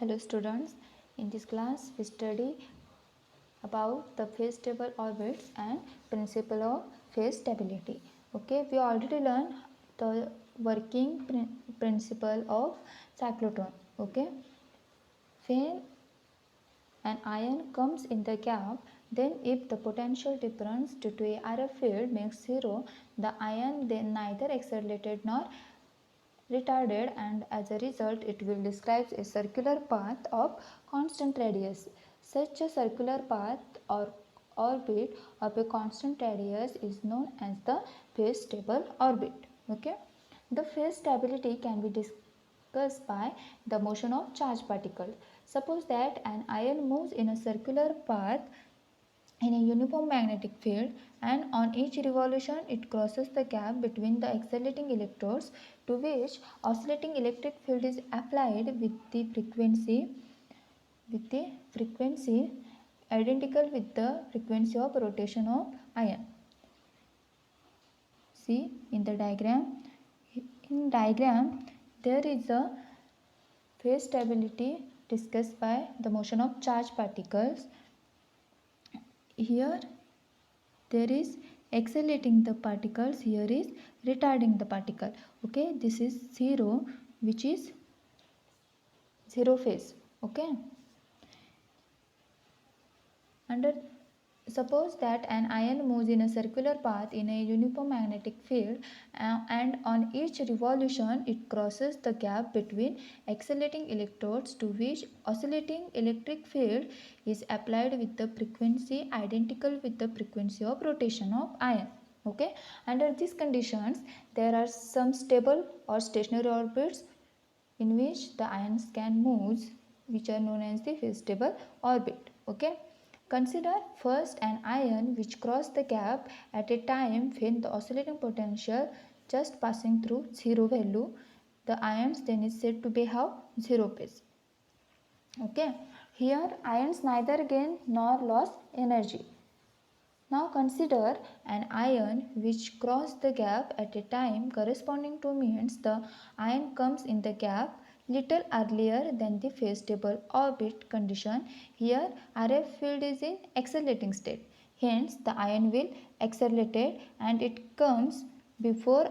Hello students, in this class we study about the phase stable orbits and principle of phase stability. Okay, we already learned the working principle of cyclotron. Okay, when an ion comes in the gap, then if the potential difference due to a RF field makes zero, the ion then neither accelerated nor retarded, and as a result it will describe a circular path of constant radius. Such a circular path or orbit of a constant radius is known as the phase stable orbit. Okay, the phase stability can be discussed by the motion of charged particles. Suppose that an ion moves in a circular path in a uniform magnetic field, and on each revolution it crosses the gap between the accelerating electrodes, to which oscillating electric field is applied with the frequency identical with the frequency of rotation of ion. See in the diagram. In diagram there is a phase stability discussed by the motion of charged particles. Here there is accelerating the particles, here is retarding the particle. Okay, this is 0, which is 0 phase. Okay, under suppose that an ion moves in a circular path in a uniform magnetic field, and on each revolution it crosses the gap between accelerating electrodes, to which oscillating electric field is applied with the frequency identical with the frequency of rotation of ion. Okay, under these conditions there are some stable or stationary orbits in which the ions can move, which are known as the phase stable orbit. Okay, consider first an ion which crossed the gap at a time when the oscillating potential just passing through zero value. The ions then is said to be have zero phase. Okay, here ions neither gain nor lose energy. Now consider an ion which crossed the gap at a time corresponding to means the ion comes in the gap little earlier than the phase stable orbit condition. Here RF field is in accelerating state. Hence the ion will accelerate and it comes before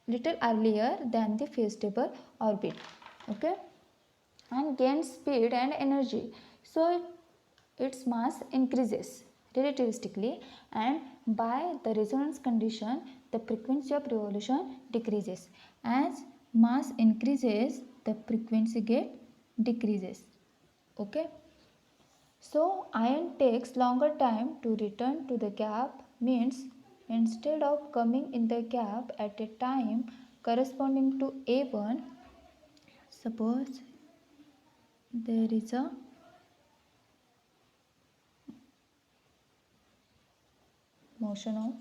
little earlier than the phase stable orbit. Okay, and gains speed and energy. So its mass increases relativistically, and by the resonance condition the frequency of revolution decreases. As mass increases the frequency get decreases. Okay, so ion takes longer time to return to the gap, means instead of coming in the gap at a time corresponding to A1, suppose there is a motion of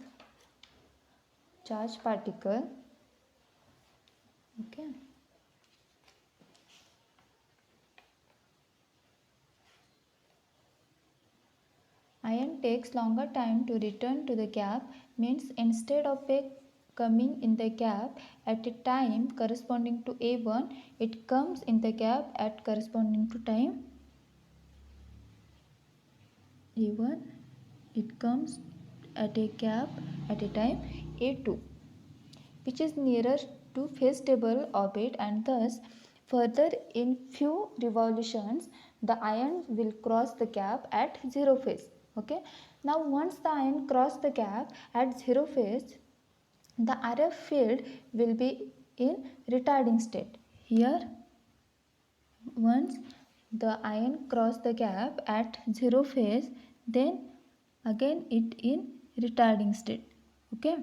charged particle. Okay, ion takes longer time to return to the gap, means instead of a coming in the gap at a time corresponding to A1, it comes in the gap at corresponding to time A1, it comes at a gap at a time A2, which is nearer to phase stable orbit, and thus further in few revolutions the ion will cross the gap at zero phase. Okay, now once the ion cross the gap at zero phase, the RF field will be in retarding state. Here once the ion cross the gap at zero phase, then again it in retarding state. Okay,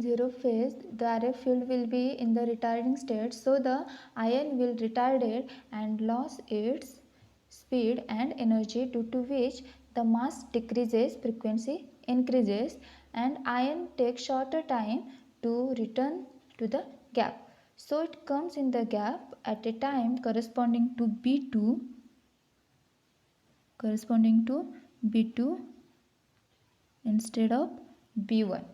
zero phase the RF field will be in the retarding state, so the ion will retarded and lose its speed and energy, due to which the mass decreases, frequency increases, and ion takes shorter time to return to the gap. So it comes in the gap at a time corresponding to B2 instead of B1.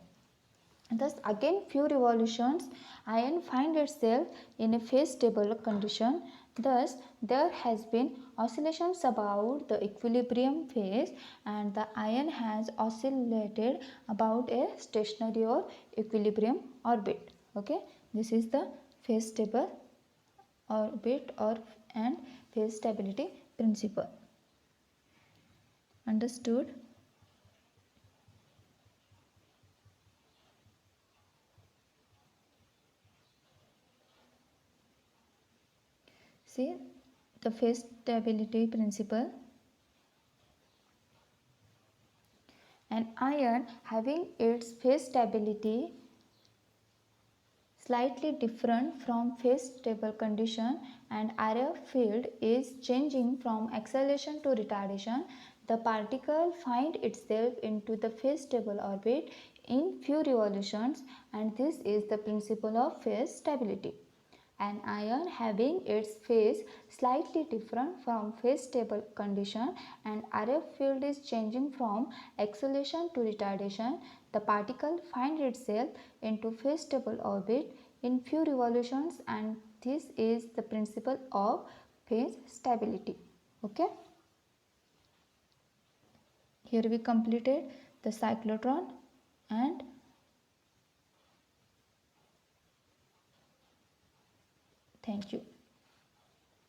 Thus again few revolutions iron find itself in a phase stable condition. Thus there has been oscillations about the equilibrium phase and the iron has oscillated about a stationary or equilibrium orbit. Okay, this is the phase stable orbit or and phase stability principle. Understood? See the phase stability principle. An ion having its phase stability slightly different from phase stable condition and area of field is changing from acceleration to retardation, the particle find itself into the phase stable orbit in few revolutions, and this is the principle of phase stability. An ion having its phase slightly different from phase stable condition and area field is changing from acceleration to retardation, the particle finds itself into phase stable orbit in few revolutions, and this is the principle of phase stability. Okay. Here we completed the cyclotron and thank you.